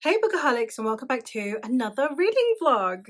Hey Bookaholics, and welcome back to another reading vlog.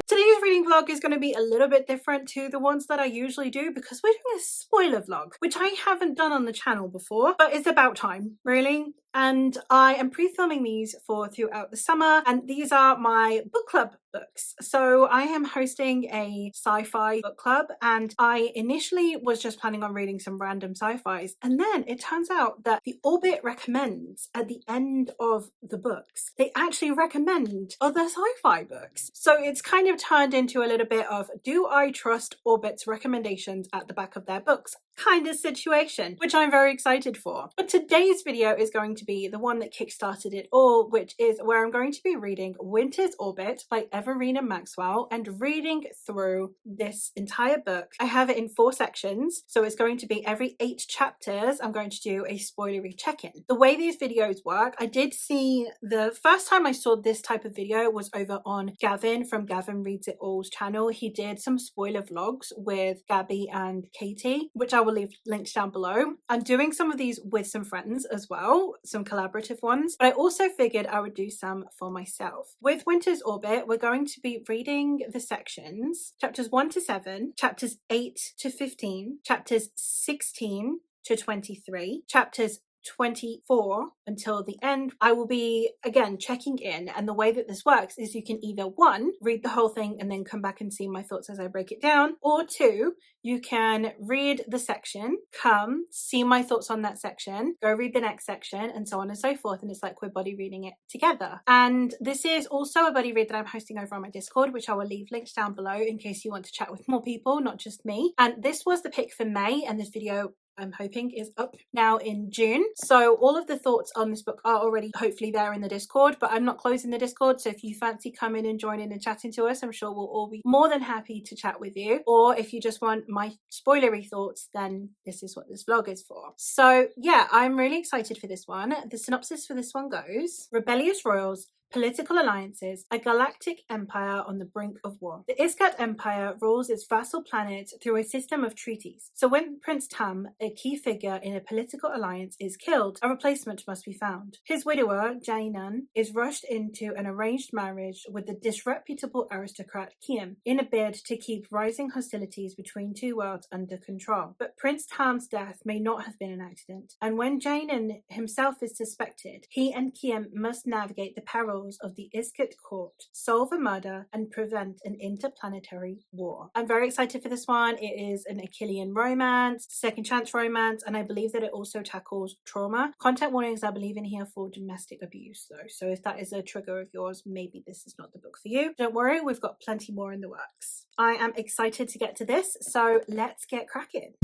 Today's reading vlog is going to be a little bit different to the ones that I usually do because we're doing a spoiler vlog, which I haven't done on the channel before, but it's about time, really. And I am pre-filming these for throughout the summer, and these are my book club books. So I am hosting a sci-fi book club, and I initially was just planning on reading some random sci-fis, and then it turns out that the Orbit recommends at the end of the books, they actually recommend other sci-fi books. So it's kind of turned into a little bit of, do I trust Orbit's recommendations at the back of their books kind of situation, which I'm very excited for. But today's video is going to be the one that kickstarted it all, which is where I'm going to be reading Winter's Orbit by Everina Maxwell and reading through this entire book. I have it in 4 sections, so it's going to be every 8 chapters I'm going to do a spoilery check-in. The way these videos work, I did see the first time I saw this type of video was over on Gavin from Gavin Reads It All's channel. He did some spoiler vlogs with Gabby and Katie, which I will leave links down below. I'm doing some of these with some friends as well, some collaborative ones, but I also figured I would do some for myself. With Winter's Orbit, we're going to be reading the sections, chapters 1 to 7, chapters 8 to 15, chapters 16 to 23, chapters 24 until the end. I will be again checking in, and the way that this works is you can either 1, read the whole thing and then come back and see my thoughts as I break it down, or 2, you can read the section, come see my thoughts on that section, go read the next section, and so on and so forth, and it's like we're buddy reading it together. And this is also a buddy read that I'm hosting over on my Discord, which I will leave links down below in case you want to chat with more people, not just me. And this was the pick for May, and this video I'm hoping is up now in June. So all of the thoughts on this book are already hopefully there in the Discord, but I'm not closing the Discord. So if you fancy coming and joining and chatting to us, I'm sure we'll all be more than happy to chat with you. Or if you just want my spoilery thoughts, then this is what this vlog is for. So yeah, I'm really excited for this one. The synopsis for this one goes: rebellious royals, political alliances, a galactic empire on the brink of war. The Iskat Empire rules its vassal planets through a system of treaties. So when Prince Tam, a key figure in a political alliance, is killed, a replacement must be found. His widower, Jainan, is rushed into an arranged marriage with the disreputable aristocrat Kiem in a bid to keep rising hostilities between two worlds under control. But Prince Tam's death may not have been an accident, and when Jainan himself is suspected, he and Kiem must navigate the perils of the Iskat court, solve a murder, and prevent an interplanetary war. I'm very excited for this one. It is an Achillean romance, second chance romance, and I believe that it also tackles trauma. Content warnings, I believe, in here for domestic abuse though, so if that is a trigger of yours, maybe this is not the book for you. Don't worry, we've got plenty more in the works. I am excited to get to this, so let's get cracking.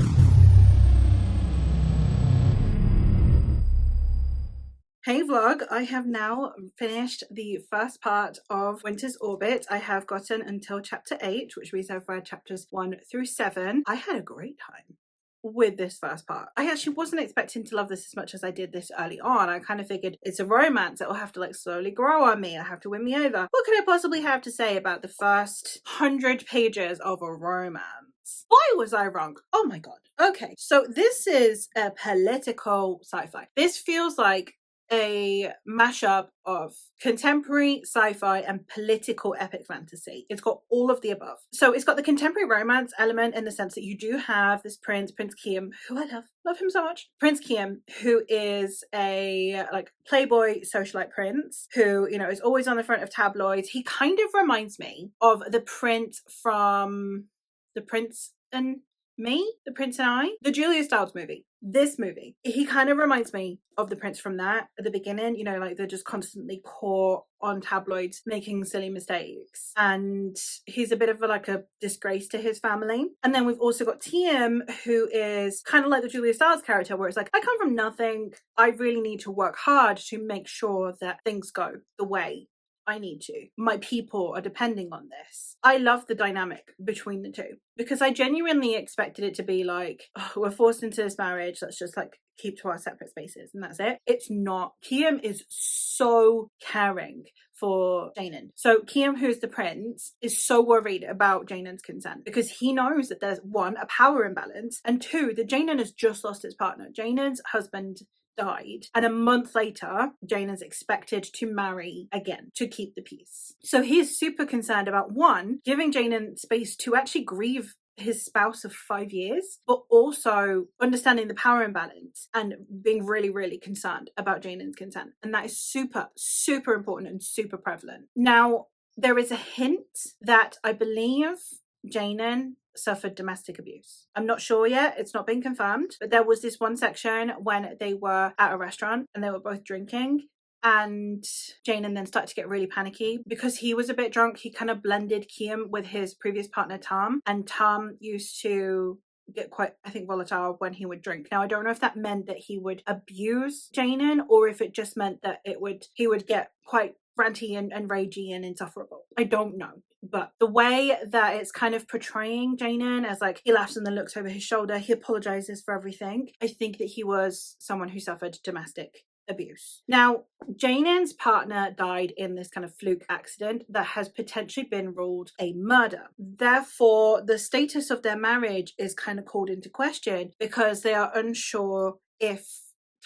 Hey vlog, I have now finished the first part of Winter's Orbit. I have gotten until chapter 8, which means I've read chapters 1 through 7. I had a great time with this first part. I actually wasn't expecting to love this as much as I did this early on. I kind of figured it's a romance, it'll have to like slowly grow on me, I have to win me over. What could I possibly have to say about the first 100 pages of a romance? Why was I wrong? Oh my god. Okay, so this is a political sci-fi. This feels like a mashup of contemporary sci-fi and political epic fantasy. It's got all of the above. So it's got the contemporary romance element in the sense that you do have this Prince Kiem, who I love him so much. Prince Kiem, who is a like playboy socialite prince who, you know, is always on the front of tabloids. He kind of reminds me of the prince from The Prince and Me, The Prince and I, the Julia Stiles movie. This movie, he kind of reminds me of the prince from that at the beginning, you know, like they're just constantly caught on tabloids making silly mistakes, and he's a bit of like a disgrace to his family. And then we've also got Tiem, who is kind of like the Julia Stiles character, where it's like, I come from nothing, I really need to work hard to make sure that things go the way I need to. My people are depending on this. I love the dynamic between the two because I genuinely expected it to be like, oh, we're forced into this marriage. Let's just like keep to our separate spaces and that's it. It's not. Kiam is so caring for Jainan. So Kiam, who's the prince, is so worried about Jainan's consent because he knows that there's one, a power imbalance, and two, that Jainan has just lost his partner. Jainan's husband died, and a month later Jainan's expected to marry again to keep the peace. So he is super concerned about one, giving Jainan space to actually grieve his spouse of 5 years, but also understanding the power imbalance and being really, really concerned about Jainan's consent. And that is super, super important and super prevalent. Now, there is a hint that I believe Jainan suffered domestic abuse. I'm not sure yet, it's not been confirmed, but there was this one section when they were at a restaurant and they were both drinking, and Jainan then started to get really panicky because he was a bit drunk. He kind of blended Kiam with his previous partner Tam, and Tam used to get quite, I think, volatile when he would drink. Now, I don't know if that meant that he would abuse Jainan or if it just meant that he would get quite ranty and ragey and insufferable. I don't know. But the way that it's kind of portraying Jainan as like he laughs and then looks over his shoulder, he apologizes for everything. I think that he was someone who suffered domestic abuse. Now, Jainan's partner died in this kind of fluke accident that has potentially been ruled a murder. Therefore, the status of their marriage is kind of called into question because they are unsure if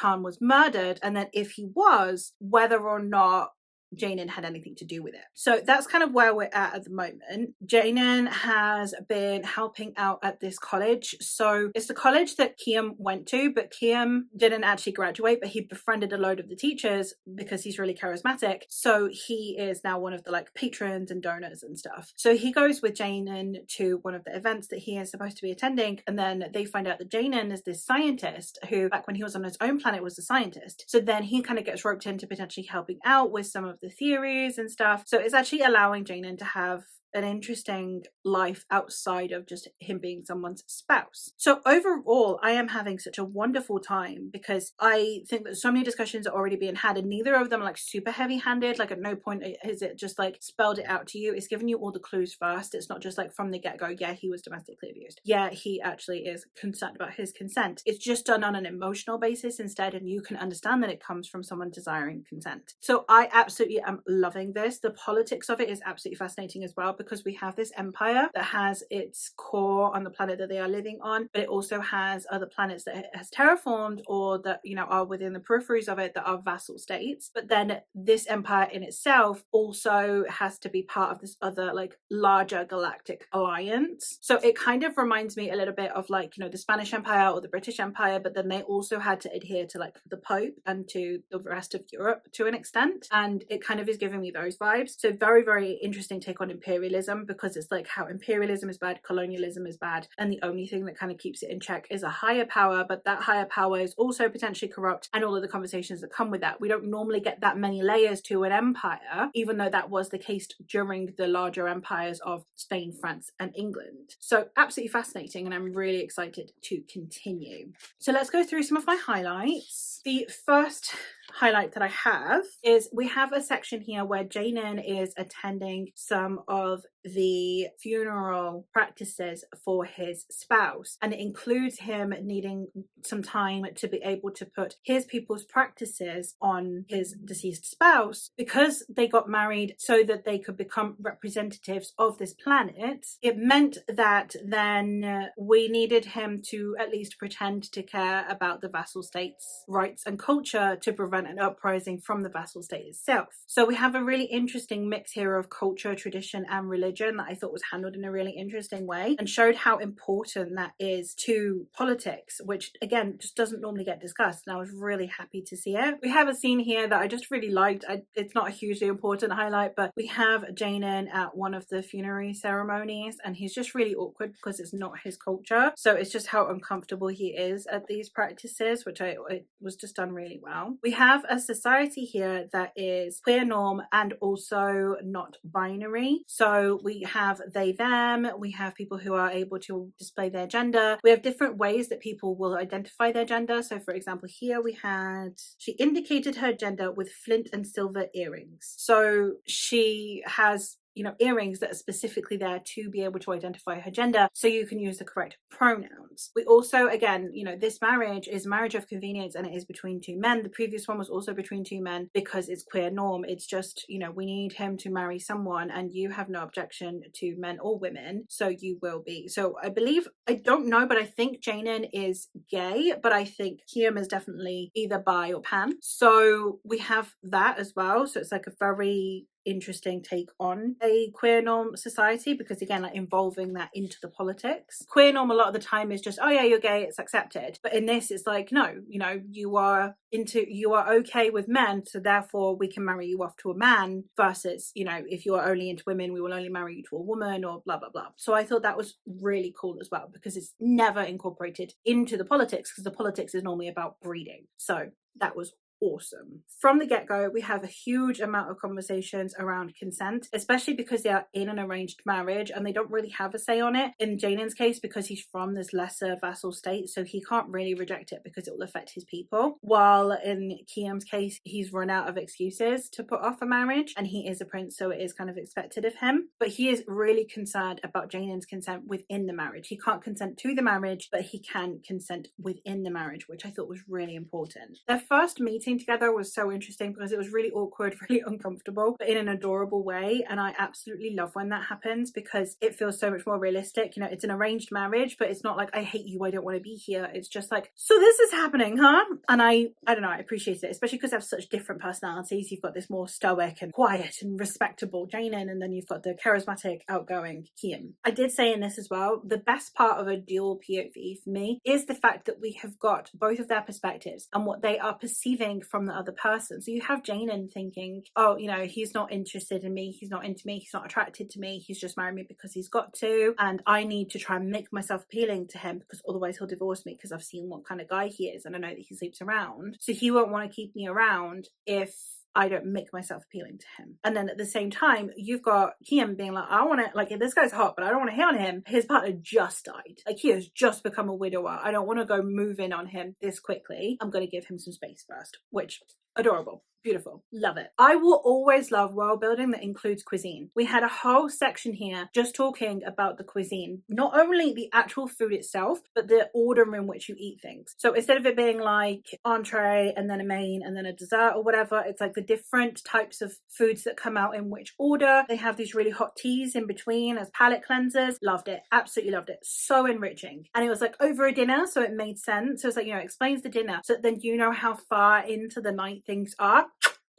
Tan was murdered, and then if he was, whether or not Jainan had anything to do with it. So that's kind of where we're at the moment. Jainan has been helping out at this college. So it's the college that Kiam went to, but Kiam didn't actually graduate, but he befriended a load of the teachers because he's really charismatic. So he is now one of the like patrons and donors and stuff. So he goes with Jainan to one of the events that he is supposed to be attending, and then they find out that Jainan is this scientist who, back when he was on his own planet, was a scientist. So then he kind of gets roped into potentially helping out with some of the theories and stuff. So it's actually allowing Jainan to have an interesting life outside of just him being someone's spouse. So overall, I am having such a wonderful time because I think that so many discussions are already being had and neither of them are like super heavy-handed. Like at no point is it just like spelled it out to you. It's giving you all the clues first. It's not just like from the get-go, yeah, he was domestically abused. Yeah, he actually is concerned about his consent. It's just done on an emotional basis instead, and you can understand that it comes from someone desiring consent. So I absolutely am loving this. The politics of it is absolutely fascinating as well, because we have this empire that has its core on the planet that they are living on, but it also has other planets that it has terraformed or that, you know, are within the peripheries of it that are vassal states. But then this empire in itself also has to be part of this other like larger galactic alliance. So it kind of reminds me a little bit of like, you know, the Spanish Empire or the British Empire, but then they also had to adhere to like the Pope and to the rest of Europe to an extent. And it kind of is giving me those vibes. So very, very interesting take on imperialism, because it's like how imperialism is bad, colonialism is bad, and the only thing that kind of keeps it in check is a higher power, but that higher power is also potentially corrupt, and all of the conversations that come with that. We don't normally get that many layers to an empire, even though that was the case during the larger empires of Spain, France, and England. So absolutely fascinating, and I'm really excited to continue. So let's go through some of my highlights. The first highlight that I have is we have a section here where Jainan is attending some of the funeral practices for his spouse, and it includes him needing some time to be able to put his people's practices on his deceased spouse. Because they got married so that they could become representatives of this planet, it meant that then we needed him to at least pretend to care about the vassal state's rights and culture to prevent an uprising from the vassal state itself. So we have a really interesting mix here of culture, tradition, and religion that I thought was handled in a really interesting way and showed how important that is to politics, which again just doesn't normally get discussed, and I was really happy to see it. We have a scene here that I just really liked. It's not a hugely important highlight, but we have Jainan at one of the funerary ceremonies, and he's just really awkward because it's not his culture. So it's just how uncomfortable he is at these practices, which it was just done really well. We have a society here that is queer norm and also not binary. So So we have they, them, we have people who are able to display their gender. We have different ways that people will identify their gender. So for example, here we had, she indicated her gender with flint and silver earrings. So she has, you know, earrings that are specifically there to be able to identify her gender, so you can use the correct pronouns. We also, again, you know, this marriage is marriage of convenience, and it is between two men. The previous one was also between two men because it's queer norm. It's just, you know, we need him to marry someone, and you have no objection to men or women, so you will be. So I believe, I don't know, but I think Janen is gay, but I think Kiam is definitely either bi or pan. So we have that as well. So it's like a very interesting take on a queer norm society, because again, like involving that into the politics. Queer norm a lot of the time is just, oh yeah, you're gay, it's accepted. But in this, it's like, no, you know, you are okay with men, so therefore we can marry you off to a man, versus, you know, if you are only into women, we will only marry you to a woman, or blah blah blah. So I thought that was really cool as well, because it's never incorporated into the politics, because the politics is normally about breeding. So that was awesome. From the get-go, we have a huge amount of conversations around consent, especially because they are in an arranged marriage and they don't really have a say on it. In Janen's case, because he's from this lesser vassal state, so he can't really reject it because it will affect his people. While in Kiam's case, he's run out of excuses to put off a marriage, and he is a prince, so it is kind of expected of him. But he is really concerned about Janen's consent within the marriage. He can't consent to the marriage, but he can consent within the marriage, which I thought was really important. Their first meeting together was so interesting because it was really awkward, really uncomfortable, but in an adorable way. And I absolutely love when that happens, because it feels so much more realistic. You know, it's an arranged marriage, but it's not like, I hate you, I don't want to be here. It's just like, so this is happening, huh? And I don't know, I appreciate it, especially because they have such different personalities. You've got this more stoic and quiet and respectable Janen, and then you've got the charismatic, outgoing Kiam. I did say in this as well, the best part of a dual POV for me is the fact that we have got both of their perspectives and what they are perceiving from the other person. So you have Janen thinking, oh, you know, he's not interested in me, he's not into me, he's not attracted to me, he's just married me because he's got to, and I need to try and make myself appealing to him because otherwise he'll divorce me, because I've seen what kind of guy he is and I know that he sleeps around, so he won't want to keep me around if I don't make myself appealing to him. And then at the same time, you've got Kiam being like, I want to, like, this guy's hot, but I don't want to hit on him. His partner just died. Like, he has just become a widower. I don't want to go move in on him this quickly. I'm going to give him some space first, which, adorable. Beautiful. Love it. I will always love world building that includes cuisine. We had a whole section here just talking about the cuisine, not only the actual food itself, but the order in which you eat things. So instead of it being like entree and then a main and then a dessert or whatever, it's like the different types of foods that come out in which order. They have these really hot teas in between as palate cleansers. Loved it. Absolutely loved it. So enriching. And it was like over a dinner, so it made sense. So it's like, you know, it explains the dinner so that then you know how far into the night things are.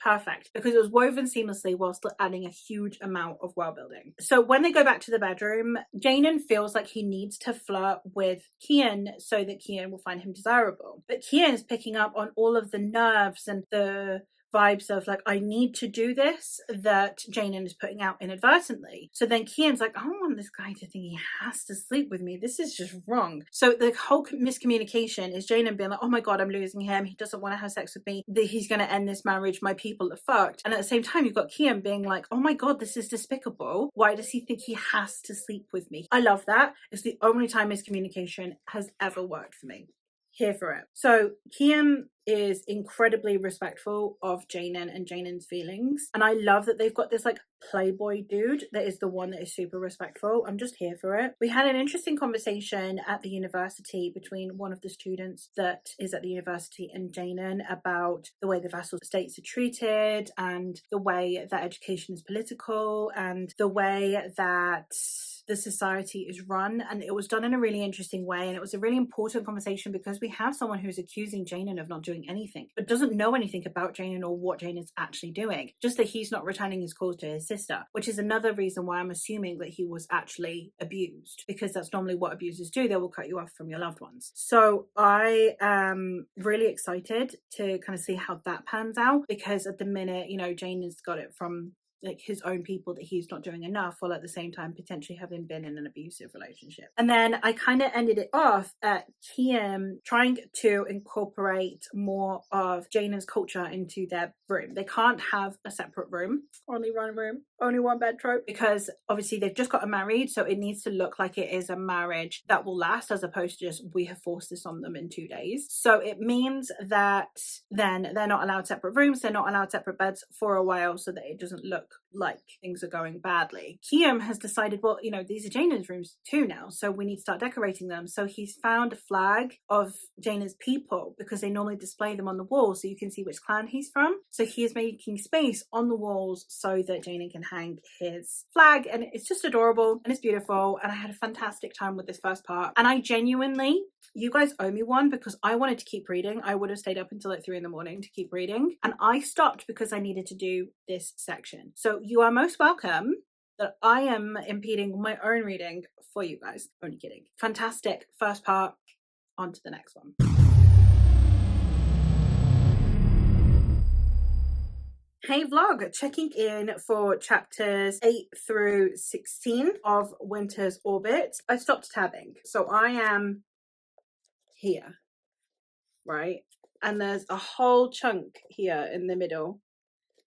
Perfect, because it was woven seamlessly while still adding a huge amount of world building. So when they go back to the bedroom, Janen feels like he needs to flirt with Kian so that Kian will find him desirable. But Kian is picking up on all of the nerves and the vibes of like, I need to do this, that Janen is putting out inadvertently. So then Kian's like, I don't want this guy to think he has to sleep with me. This is just wrong. So the whole miscommunication is Janen being like, oh my god, I'm losing him. He doesn't want to have sex with me. He's going to end this marriage. My people are fucked. And at the same time, you've got Kian being like, oh my god, this is despicable. Why does he think he has to sleep with me? I love that. It's the only time miscommunication has ever worked for me. Here for it. So Kiam is incredibly respectful of Janen and Janen's feelings, and I love that they've got this like playboy dude that is the one that is super respectful. I'm just here for it. We had an interesting conversation at the university between one of the students that is at the university and Janen about the way the vassal states are treated and the way that education is political and the way that the society is run, and it was done in a really interesting way, and it was a really important conversation because we have someone who's accusing Janen of not doing anything but doesn't know anything about Janen or what Janen's actually doing, just that he's not returning his calls to his sister, which is another reason why I'm assuming that he was actually abused, because that's normally what abusers do. They will cut you off from your loved ones. So I am really excited to kind of see how that pans out, because at the minute, you know, Janen's got it from like his own people that he's not doing enough, while at the same time potentially having been in an abusive relationship. And then I kind of ended it off at Kiam trying to incorporate more of Janen's culture into their room. They can't have a separate room, only one room. only one bed trope, because obviously they've just gotten married, so it needs to look like it is a marriage that will last, as opposed to just we have forced this on them in 2 days. So it means that then they're not allowed separate rooms, they're not allowed separate beds for a while, so that it doesn't look like things are going badly. Kiam has decided, well, you know, these are Jaina's rooms too now, so we need to start decorating them. So he's found a flag of Jaina's people, because they normally display them on the wall so you can see which clan he's from. So he is making space on the walls so that Jaina can hang his flag, and it's just adorable and it's beautiful, and I had a fantastic time with this first part. And I genuinely, you guys owe me one, because I wanted to keep reading. I would have stayed up until like 3 in the morning to keep reading, and I stopped because I needed to do this section. So you are most welcome that I am impeding my own reading for you guys. Only kidding. Fantastic first part. On to the next one. Hey vlog, checking in for chapters 8 through 16 of Winter's Orbit. I stopped tabbing, so I am here, right? And there's a whole chunk here in the middle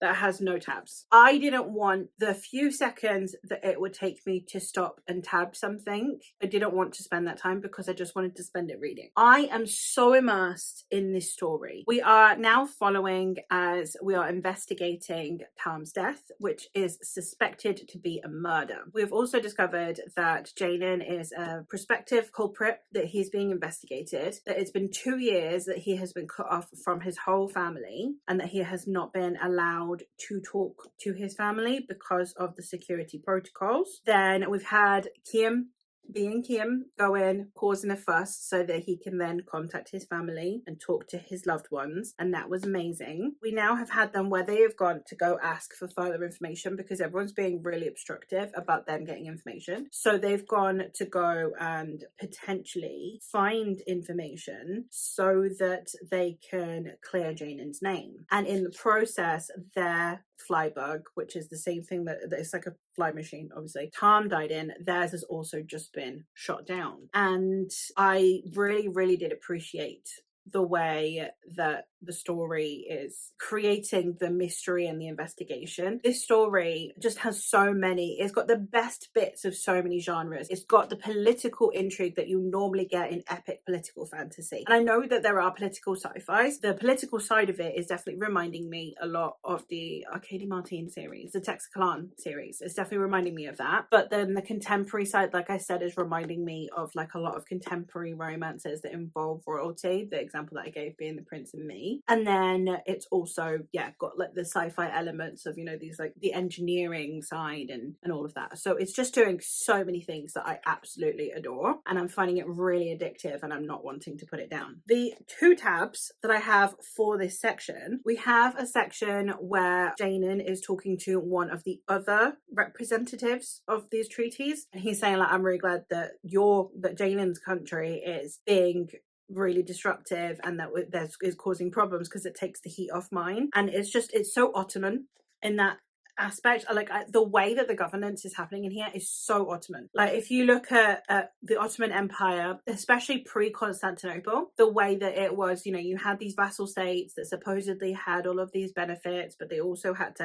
that has no tabs. I didn't want the few seconds that it would take me to stop and tab something. I didn't want to spend that time, because I just wanted to spend it reading. I am so immersed in this story. We are now following as we are investigating Tom's death, which is suspected to be a murder. We've also discovered that Janan is a prospective culprit, that he's being investigated, that it's been 2 years that he has been cut off from his whole family, and that he has not been allowed to talk to his family because of the security protocols. Then we've had Kim being Kim, go in, causing a fuss so that he can then contact his family and talk to his loved ones, and that was amazing. We now have had them where they have gone to go ask for further information, because everyone's being really obstructive about them getting information. So they've gone to go and potentially find information so that they can clear Janan's name. And in the process, their flybug, which is the same thing that it's like a fly machine, obviously, Tom died in, theirs has also just been shot down. And I really did appreciate the way that the story is creating the mystery and the investigation. This story just has so many, it's got the best bits of so many genres. It's got the political intrigue that you normally get in epic political fantasy. And I know that there are political sci-fis. The political side of it is definitely reminding me a lot of the Arcady Martin series, the Texacalan series. It's definitely reminding me of that. But then the contemporary side, like I said, is reminding me of like a lot of contemporary romances that involve royalty. The example that I gave being The Prince and Me. And then it's also, yeah, got like the sci-fi elements of, you know, these like the engineering side and all of that. So it's just doing so many things that I absolutely adore, and I'm finding it really addictive, and I'm not wanting to put it down. The 2 tabs that I have for this section, we have a section where Janan is talking to one of the other representatives of these treaties, and he's saying like, I'm really glad that Janan's country is being really disruptive, and that is causing problems because it takes the heat off mine. And it's so Ottoman in that aspect. Like the way that the governance is happening in here is so Ottoman. Like if you look at the Ottoman Empire, especially pre-Constantinople, the way that it was, you know, you had these vassal states that supposedly had all of these benefits, but they also had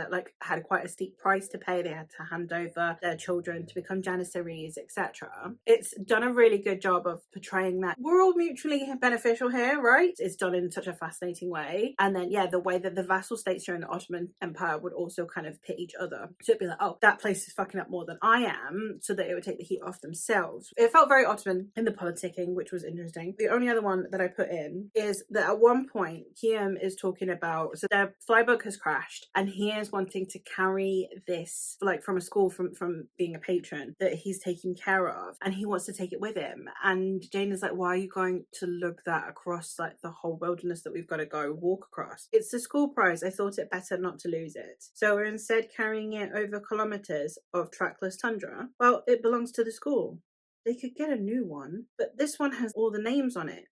quite a steep price to pay. They had to hand over their children to become janissaries, etc. It's done a really good job of portraying that we're all mutually beneficial here, right? It's done in such a fascinating way. And then, yeah, the way that the vassal states during the Ottoman Empire would also kind of pit each other. So it'd be like, oh, that place is fucking up more than I am, so that it would take the heat off themselves. It felt very Ottoman in the politicking, which was interesting. The only other one that I put in is that at one point, Kiam is talking about, so their flybug has crashed, and he is wanting to carry this, like from a school, from being a patron that he's taking care of, and he wants to take it with him. And Jane is like, why are you going to lug that across like the whole wilderness that we've got to go walk across? It's the school prize. I thought it better not to lose it. So we're instead carrying it over kilometers of trackless tundra. Well, it belongs to the school. They could get a new one, but this one has all the names on it.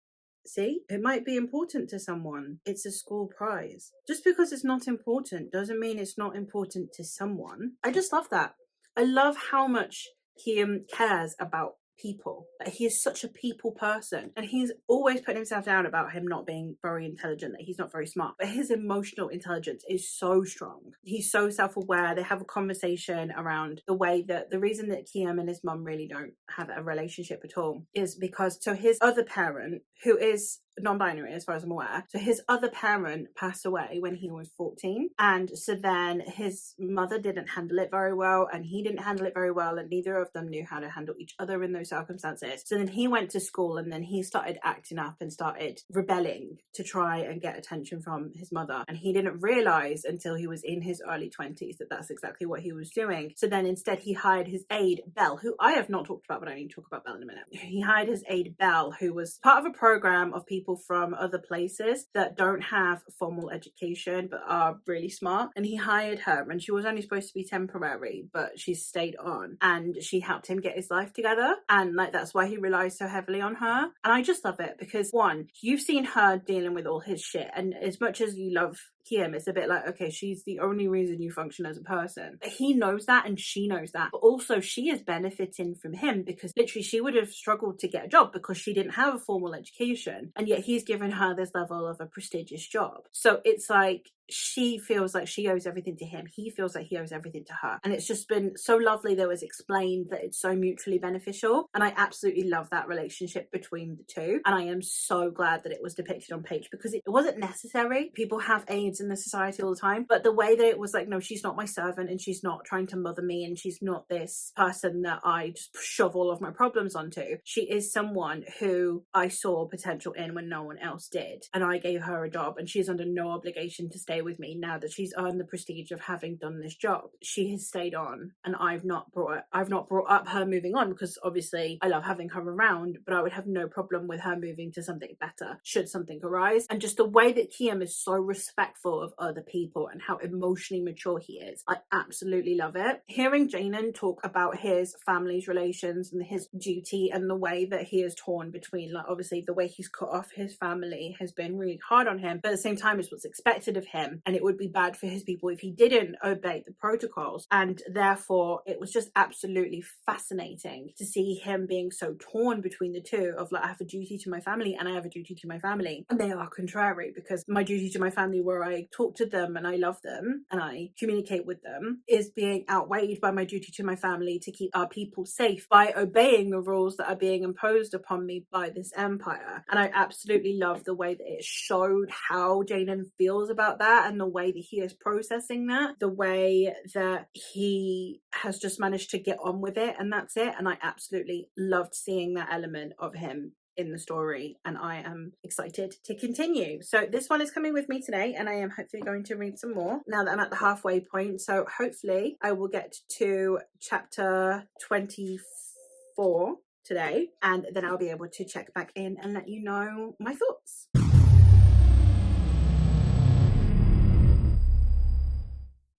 See, it might be important to someone. It's a school prize. Just because it's not important doesn't mean it's not important to someone. I just love that. I love how much Kiam cares about people. Like, he is such a people person, and he's always putting himself down about him not being very intelligent, that he's not very smart, but his emotional intelligence is so strong. He's so self-aware. They have a conversation around the way that the reason that Kiem and his mum really don't have a relationship at all is because, so his other parent, who is non-binary as far as I'm aware, so his other parent passed away when he was 14, and so then his mother didn't handle it very well, and he didn't handle it very well, and neither of them knew how to handle each other in those circumstances. So then he went to school, and then he started acting up and started rebelling to try and get attention from his mother, and he didn't realize until he was in his early 20s that that's exactly what he was doing. So then instead he hired his aide Belle, who I have not talked about, but I need to talk about Belle in a minute. He hired his aide Belle, who was part of a program of people from other places that don't have formal education but are really smart, and he hired her, and she was only supposed to be temporary, but she stayed on, and she helped him get his life together, and like that's why he relies so heavily on her. And I just love it because, one, you've seen her dealing with all his shit, and as much as you love Kiem, it's a bit like, okay, she's the only reason you function as a person. He knows that, and she knows that, but also she is benefiting from him because literally she would have struggled to get a job because she didn't have a formal education, and yet he's given her this level of a prestigious job. So it's like she feels like she owes everything to him, he feels like he owes everything to her, and it's just been so lovely that it was explained that it's so mutually beneficial, and I absolutely love that relationship between the two, and I am so glad that it was depicted on page because it wasn't necessary. People have aides in the society all the time, but the way that it was like, no, she's not my servant, and she's not trying to mother me, and she's not this person that I just shove all of my problems onto. She is someone who I saw potential in when no one else did, and I gave her a job, and she's under no obligation to stay with me now that she's earned the prestige of having done this job. She has stayed on, and I've not brought up her moving on because obviously I love having her around, but I would have no problem with her moving to something better should something arise. And just the way that Kiem is so respectful of other people and how emotionally mature he is, I absolutely love it. Hearing Janan talk about his family's relations and his duty and the way that he is torn between, like, obviously the way he's cut off his family has been really hard on him, but at the same time it's what's expected of him, and it would be bad for his people if he didn't obey the protocols, and therefore it was just absolutely fascinating to see him being so torn between the two of like, I have a duty to my family and I have a duty to my family, and they are contrary, because my duty to my family, where I talk to them and I love them and I communicate with them, is being outweighed by my duty to my family to keep our people safe by obeying the rules that are being imposed upon me by this empire. And I absolutely love the way that it showed how Janan feels about that, and the way that he is processing that, the way that he has just managed to get on with it, and that's it. And I absolutely loved seeing that element of him in the story, and I am excited to continue. So this one is coming with me today, and I am hopefully going to read some more now that I'm at the halfway point. So hopefully I will get to chapter 24 today, and then I'll be able to check back in and let you know my thoughts.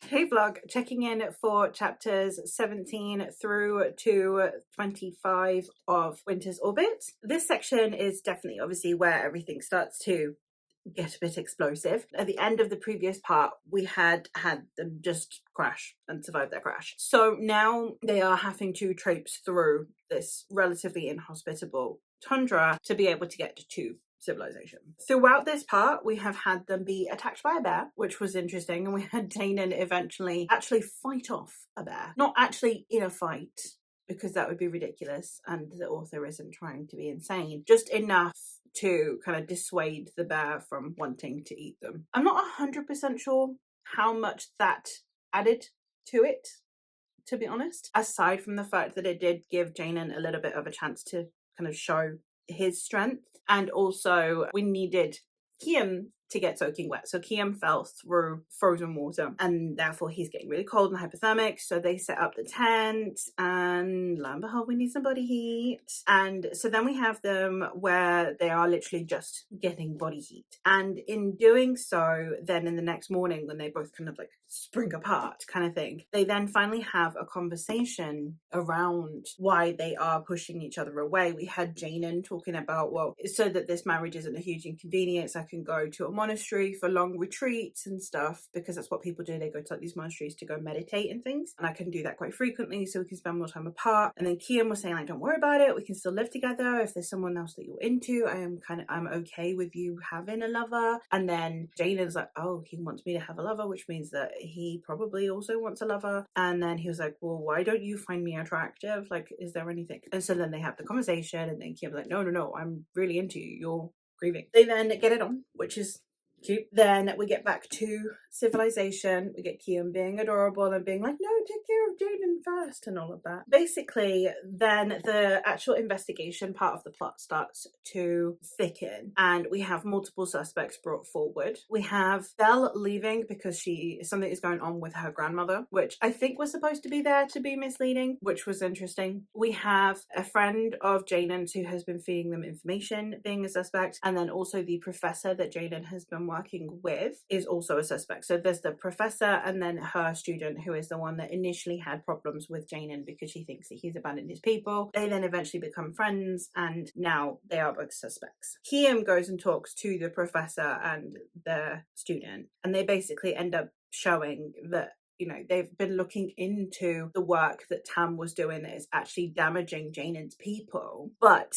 Hey vlog, checking in for chapters 17 through to 25 of Winter's Orbit. This section is definitely obviously where everything starts to get a bit explosive. At the end of the previous part, we had them just crash and survive their crash. So now they are having to traipse through this relatively inhospitable tundra to be able to get to civilization. Throughout this part, we have had them be attacked by a bear, which was interesting, and we had Janan eventually actually fight off a bear. Not actually in a fight, because that would be ridiculous, and the author isn't trying to be insane. Just enough to kind of dissuade the bear from wanting to eat them. I'm not 100% sure how much that added to it, to be honest, aside from the fact that it did give Janan a little bit of a chance to kind of show his strength. And also we needed Kiem to get soaking wet. So Kiem fell through frozen water, and therefore he's getting really cold and hypothermic. So they set up the tent, and lo and behold, we need some body heat. And so then we have them where they are literally just getting body heat. And in doing so, then in the next morning, when they both kind of like spring apart kind of thing, they then finally have a conversation around why they are pushing each other away. We had Janan talking about, well, so that this marriage isn't a huge inconvenience, I can go to a monastery for long retreats and stuff, because that's what people do. They go to like these monasteries to go meditate and things, and I can do that quite frequently so we can spend more time apart. And then Kian was saying like, don't worry about it, we can still live together. If there's someone else that you're into, I'm okay with you having a lover. And then Jaden's like, oh, he wants me to have a lover, which means that he probably also wants a lover. And then he was like, well, why don't you find me attractive? Like, is there anything? And so then they have the conversation, and then Kian's like, no, I'm really into you, you're grieving. They then get it on, which is cute. Then we get back to civilization. We get Kian being adorable and being like, no, take care of Jaden first and all of that. Basically, then the actual investigation part of the plot starts to thicken, and we have multiple suspects brought forward. We have Belle leaving because something is going on with her grandmother, which I think was supposed to be there to be misleading, which was interesting. We have a friend of Jaden's who has been feeding them information being a suspect, and then also the professor that Jaden has been working with is also a suspect. So there's the professor and then her student, who is the one that initially had problems with Jaden because she thinks that he's abandoned his people. They then eventually become friends, and now they are both suspects. Kiam goes and talks to the professor and the student, and they basically end up showing that, you know, they've been looking into the work that Tam was doing that is actually damaging Janen's people, but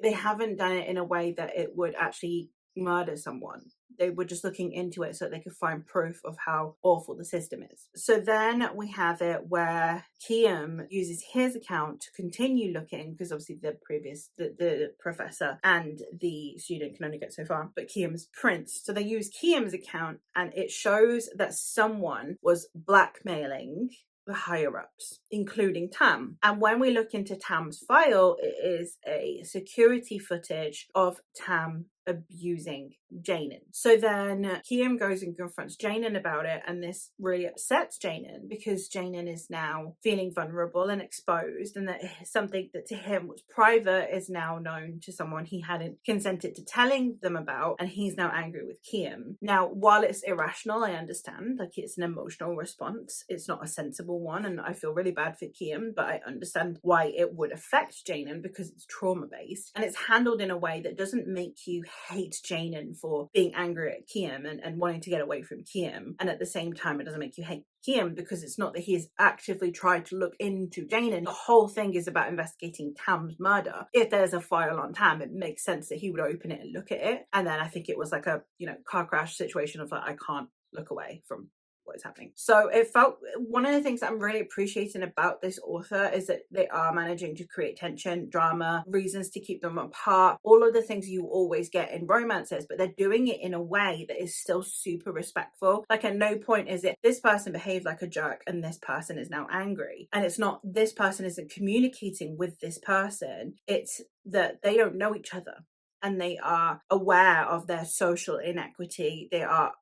they haven't done it in a way that it would actually murder someone. They were just looking into it so that they could find proof of how awful the system is. So then we have it where Kiam uses his account to continue looking, because obviously the professor and the student can only get so far, but Kiam's prints. So they use Kiam's account, and it shows that someone was blackmailing the higher-ups, including Tam. And when we look into Tam's file, it is a security footage of Tam abusing Janen. So then Kiam goes and confronts Janen about it, and this really upsets Janen because Janen is now feeling vulnerable and exposed, and that something that to him was private is now known to someone he hadn't consented to telling them about, and he's now angry with Kiam. Now, while it's irrational, I understand, like it's an emotional response, it's not a sensible one, and I feel really bad for Kiam, but I understand why it would affect Janen because it's trauma-based, and it's handled in a way that doesn't make you hate Janen for being angry at Kiam and wanting to get away from Kiam, and at the same time it doesn't make you hate Kiam because it's not that he's actively tried to look into Janen. The whole thing is about investigating Tam's murder. If there's a file on Tam, it makes sense that he would open it and look at it, and then I think it was like a, you know, car crash situation of like, I can't look away from what is happening. So it felt, one of the things that I'm really appreciating about this author is that they are managing to create tension, drama, reasons to keep them apart, all of the things you always get in romances, but they're doing it in a way that is still super respectful. Like at no point is it this person behaved like a jerk and this person is now angry, and it's not this person isn't communicating with this person, it's that they don't know each other and they are aware of their social inequity. There are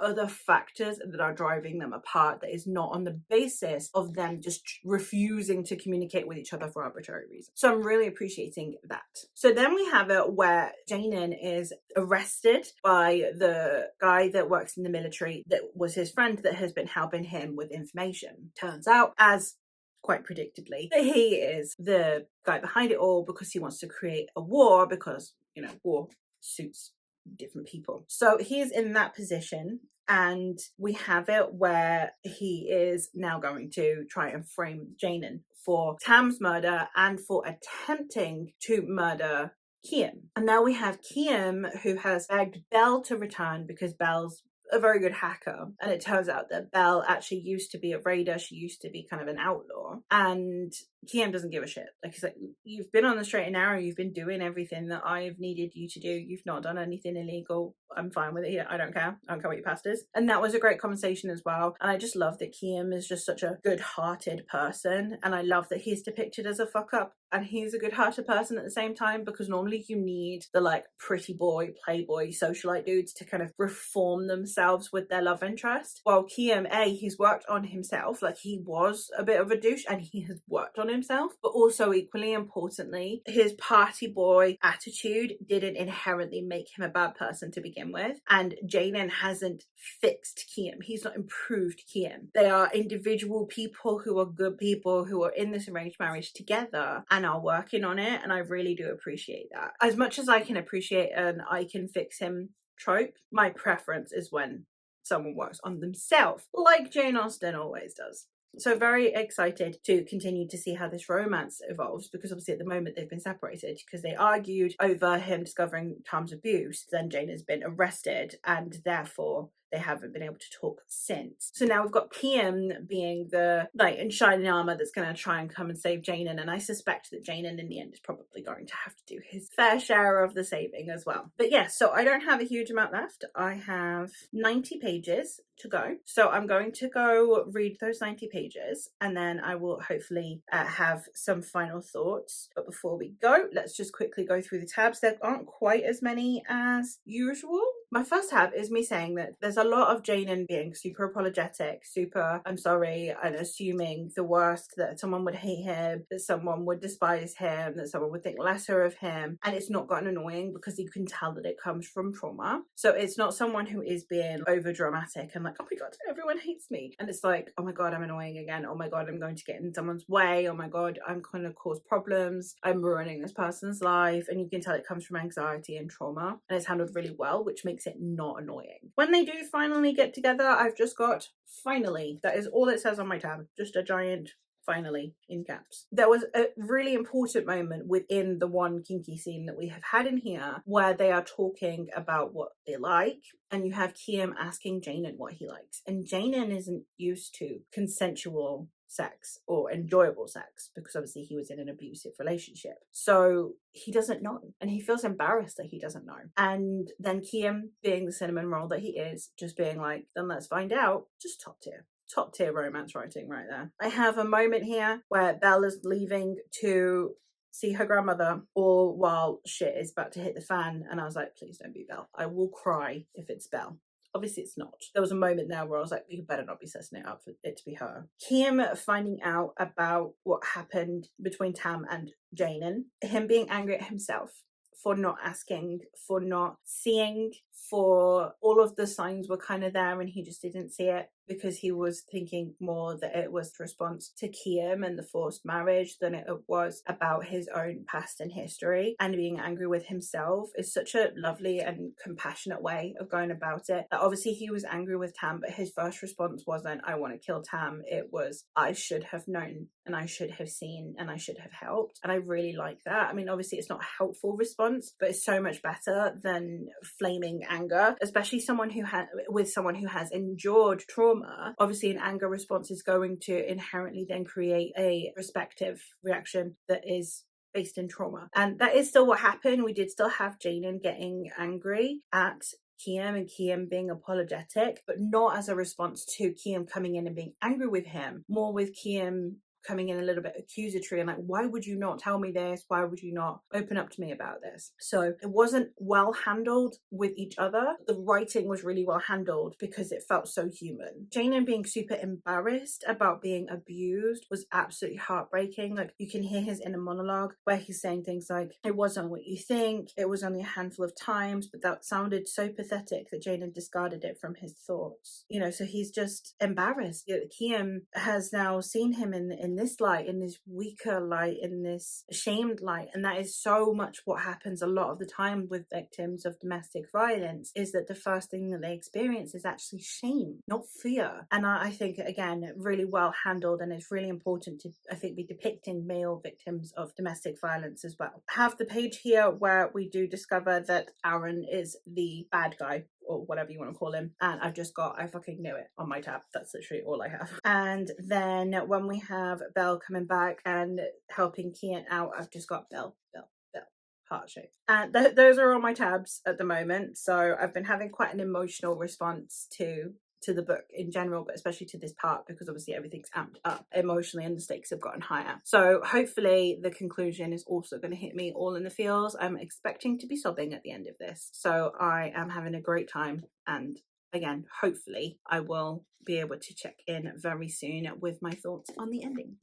other factors that are driving them apart that is not on the basis of them just refusing to communicate with each other for arbitrary reasons. So I'm really appreciating that. So then we have it where Janen is arrested by the guy that works in the military that was his friend that has been helping him with information. Turns out, as quite predictably, that he is the guy behind it all because he wants to create a war, because, you know, war suits different people. So he is in that position, and we have it where he is now going to try and frame Janen for Tam's murder and for attempting to murder Kiam. And now we have Kiam, who has begged Belle to return because Belle's a very good hacker, and it turns out that Belle actually used to be a raider. She used to be kind of an outlaw, and Kiam doesn't give a shit. Like, he's like, you've been on the straight and narrow, you've been doing everything that I've needed you to do, you've not done anything illegal, I'm fine with it, I don't care what your past is. And that was a great conversation as well, and I just love that Kiam is just such a good-hearted person, and I love that he's depicted as a fuck-up, and he's a good-hearted person at the same time, because normally you need the like pretty boy, playboy, socialite dudes to kind of reform themselves with their love interest. While Kiam, he's worked on himself, like he was a bit of a douche and he has worked on himself, but also equally importantly, his party boy attitude didn't inherently make him a bad person to begin with, and Jaden hasn't fixed Kiam. He's not improved Kiam. They are individual people who are good people who are in this arranged marriage together and are working on it, and I really do appreciate that. As much as I can appreciate and I can fix him trope. My preference is when someone works on themselves, like Jane Austen always does. So very excited to continue to see how this romance evolves, because obviously at the moment they've been separated because they argued over him discovering Tom's abuse. Then Jane has been arrested and therefore they haven't been able to talk since. So now we've got Kiam being the knight in shining armor that's going to try and come and save Janen, and I suspect that Janen in the end is probably going to have to do his fair share of the saving as well. But yeah, so I don't have a huge amount left. I have 90 pages to go. So I'm going to go read those 90 pages and then I will hopefully have some final thoughts. But before we go, let's just quickly go through the tabs. There aren't quite as many as usual. My first tab is me saying that there's a lot of Janen being super apologetic, super I'm sorry, and assuming the worst, that someone would hate him, that someone would despise him, that someone would think lesser of him. And it's not gotten annoying because you can tell that it comes from trauma. So it's not someone who is being over dramatic and like, oh my god, everyone hates me. And it's like, oh my god, I'm annoying again. Oh my god, I'm going to get in someone's way. Oh my god, I'm going to cause problems. I'm ruining this person's life. And you can tell it comes from anxiety and trauma. And it's handled really well, which makes it not annoying. When they do finally get together, I've just got finally. That is all it says on my tab. Just a giant finally in caps. There was a really important moment within the one kinky scene that we have had in here where they are talking about what they like, and you have Kiam asking Janen what he likes, and Janen isn't used to consensual sex or enjoyable sex because obviously he was in an abusive relationship, so he doesn't know and he feels embarrassed that he doesn't know. And then Kiam, being the cinnamon roll that he is, just being like, then let's find out. Just top tier romance writing right there. I have a moment here where Belle is leaving to see her grandmother all while shit is about to hit the fan, and I was like, please don't be Belle. I will cry if it's Belle. Obviously it's not. There was a moment there where I was like, you better not be setting it up for it to be her. Kiam finding out about what happened between Tam and Janen, him being angry at himself for not asking, for not seeing, for all of the signs were kind of there and he just didn't see it because he was thinking more that it was the response to Kiam and the forced marriage than it was about his own past and history. And being angry with himself is such a lovely and compassionate way of going about it. Obviously he was angry with Tam, but his first response wasn't, I want to kill Tam. It was, I should have known and I should have seen and I should have helped. And I really like that. I mean, obviously it's not a helpful response, but it's so much better than flaming anger, especially someone who has endured trauma. Obviously an anger response is going to inherently then create a respective reaction that is based in trauma. And that is still what happened. We did still have Janen getting angry at Kiam and Kiam being apologetic, but not as a response to Kiam coming in and being angry with him, more with Kiam coming in a little bit accusatory and like, why would you not tell me this? Why would you not open up to me about this? So it wasn't well handled with each other. The writing was really well handled because it felt so human. Janen being super embarrassed about being abused was absolutely heartbreaking. Like you can hear his inner monologue where he's saying things like, it wasn't what you think, it was only a handful of times, but that sounded so pathetic that Janen discarded it from his thoughts. You know, so he's just embarrassed. Kiam has now seen him in this light, in this weaker light, in this ashamed light, and that is so much what happens a lot of the time with victims of domestic violence, is that the first thing that they experience is actually shame, not fear. And I think, again, really well handled, and it's really important to, I think, be depicting male victims of domestic violence as well. Have the page here where we do discover that Aaron is the bad guy, or whatever you want to call him, and I've just got, I fucking knew it on my tab. That's literally all I have. And then when we have Belle coming back and helping Kian out, I've just got Belle, heart shape. And those are all my tabs at the moment. So I've been having quite an emotional response to the book in general, but especially to this part, because obviously everything's amped up emotionally and the stakes have gotten higher. So hopefully the conclusion is also going to hit me all in the feels. I'm expecting to be sobbing at the end of this. So I am having a great time, and again, hopefully I will be able to check in very soon with my thoughts on the ending.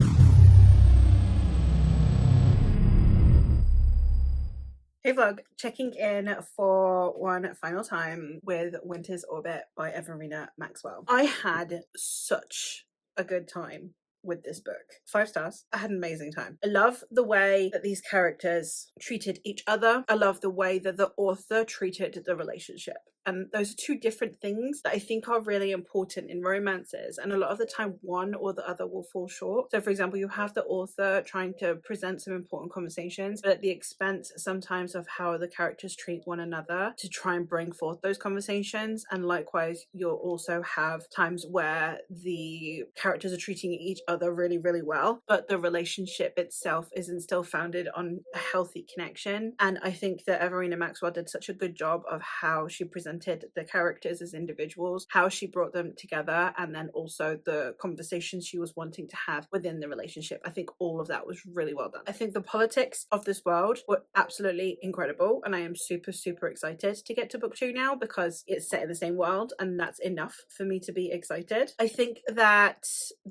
Hey vlog, checking in for one final time with Winter's Orbit by Everina Maxwell. I had such a good time with this book. 5 stars. I had an amazing time. I love the way that these characters treated each other. I love the way that the author treated the relationship. And those are two different things that I think are really important in romances. And a lot of the time, one or the other will fall short. So, for example, you have the author trying to present some important conversations, but at the expense sometimes of how the characters treat one another to try and bring forth those conversations. And likewise, you'll also have times where the characters are treating each other really, really well, but the relationship itself isn't still founded on a healthy connection. And I think that Everina Maxwell did such a good job of how she presented the characters as individuals, how she brought them together, and then also the conversations she was wanting to have within the relationship. I think all of that was really well done. I think the politics of this world were absolutely incredible, and I am super, super excited to get to book 2 now because it's set in the same world, and that's enough for me to be excited. I think that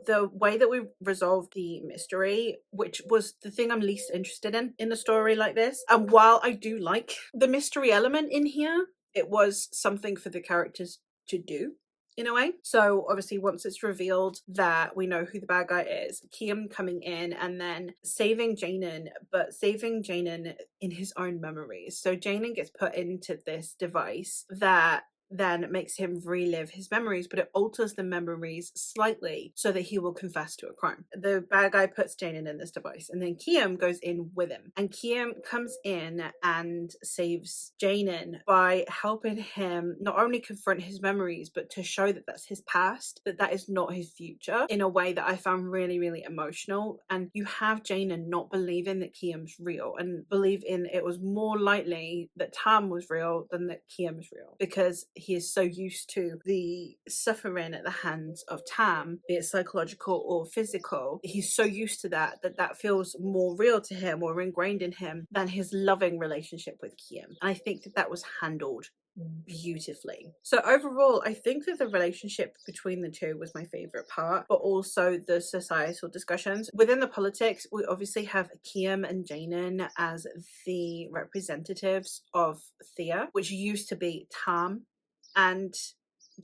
the way that we resolved the mystery, which was the thing I'm least interested in a story like this, and while I do like the mystery element in here, it was something for the characters to do in a way. So obviously once it's revealed that we know who the bad guy is, Kiam coming in and then saving Janan, but saving Janan in his own memories. So Janan gets put into this device that then makes him relive his memories, but it alters the memories slightly so that he will confess to a crime. The bad guy puts Janan in this device, and then Kiam goes in with him. And Kiam comes in and saves Janan by helping him not only confront his memories, but to show that that's his past, that that is not his future, in a way that I found really, really emotional. And you have Janan not believing that Kiam's real, and believe in it was more likely that Tam was real than that Kiam is real, because he is so used to the suffering at the hands of Tam, be it psychological or physical. He's so used to that that feels more real to him or ingrained in him than his loving relationship with Kiam. And I think that that was handled beautifully. So overall, I think that the relationship between the two was my favorite part, but also the societal discussions. Within the politics, we obviously have Kiam and Janan as the representatives of Thea, which used to be Tam and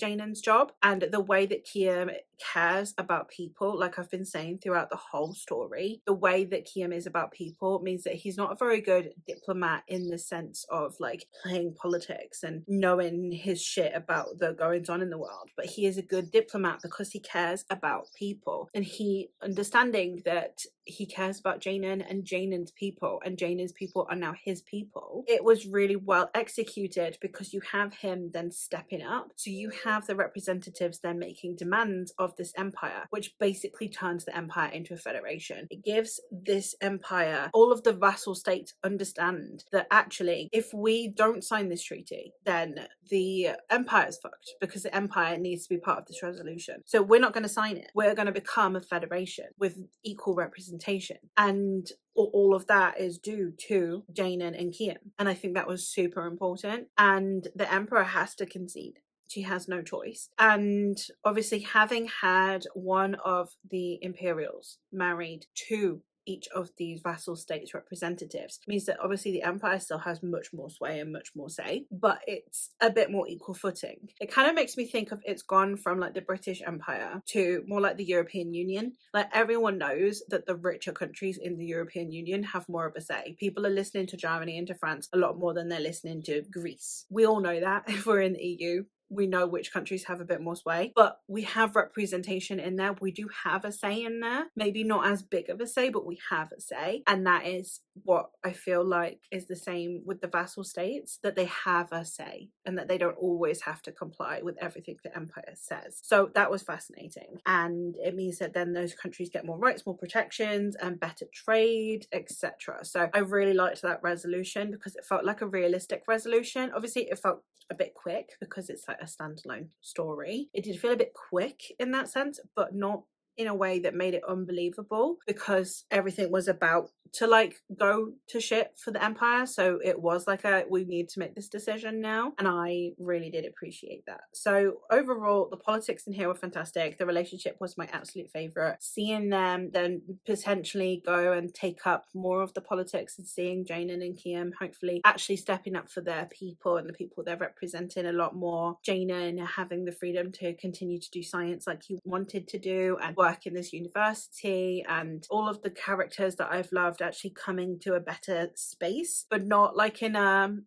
Janan's job, and the way that Kiam cares about people, like I've been saying throughout the whole story, the way that Kiam is about people means that he's not a very good diplomat in the sense of like playing politics and knowing his shit about the goings on in the world, but he is a good diplomat because he cares about people, and he understanding that he cares about Janan and Janan's people, and Janan's people are now his people. It was really well executed because you have him then stepping up. So you have the representatives then making demands of this empire, which basically turns the empire into a federation. It gives this empire, all of the vassal states understand that actually, if we don't sign this treaty, then the empire is fucked, because the empire needs to be part of this resolution. So we're not going to sign it. We're going to become a federation with equal representation. And all of that is due to Janan and Kiam. And I think that was super important. And the emperor has to concede. She has no choice. And obviously, having had one of the Imperials married to each of these vassal states representatives means that obviously the empire still has much more sway and much more say, but it's a bit more equal footing. It kind of makes me think of it's gone from like the British Empire to more like the European Union. Like everyone knows that the richer countries in the European Union have more of a say. People are listening to Germany and to France a lot more than they're listening to Greece. We all know that if we're in the EU. We know which countries have a bit more sway, but we have representation in there. We do have a say in there. Maybe not as big of a say, but we have a say. And that is what I feel like is the same with the vassal states, that they have a say and that they don't always have to comply with everything the empire says. So that was fascinating. And it means that then those countries get more rights, more protections, and better trade, etc. So I really liked that resolution because it felt like a realistic resolution. Obviously, it felt a bit quick because it's like a standalone story. It did feel a bit quick in that sense, but not in a way that made it unbelievable, because everything was about to like go to shit for the empire. So it was like we need to make this decision now, and I really did appreciate that. So overall, the politics in here were fantastic. The relationship was my absolute favorite. Seeing them then potentially go and take up more of the politics, and seeing Janan and Kiam hopefully actually stepping up for their people and the people they're representing a lot more. Janan having the freedom to continue to do science like he wanted to do and work in this university, and all of the characters that I've loved actually coming to a better space, but not like in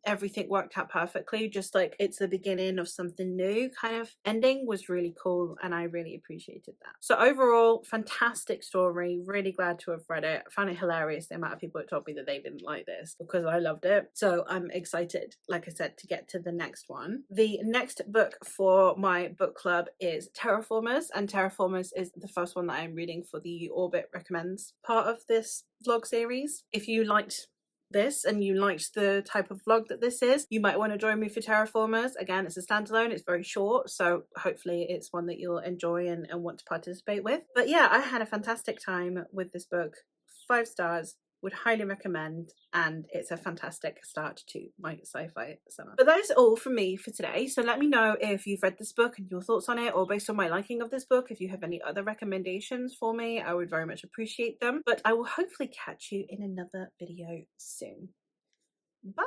everything worked out perfectly, just like it's the beginning of something new kind of ending was really cool, and I really appreciated that. So overall, fantastic story, really glad to have read it. I found it hilarious the amount of people that told me that they didn't like this because I loved it. So I'm excited, like I said, to get to the next one. The next book for my book club is Terraformers, and Terraformers is the first one that I'm reading for the Orbit Recommends part of this vlog series. If you liked this and you liked the type of vlog that this is, you might want to join me for Terraformers. Again, it's a standalone, it's very short, so hopefully it's one that you'll enjoy and want to participate with. But yeah, I had a fantastic time with this book. 5 stars, would highly recommend, and it's a fantastic start to my sci-fi summer. But that is all from me for today. So let me know if you've read this book and your thoughts on it, or based on my liking of this book, if you have any other recommendations for me, I would very much appreciate them. But I will hopefully catch you in another video soon. Bye!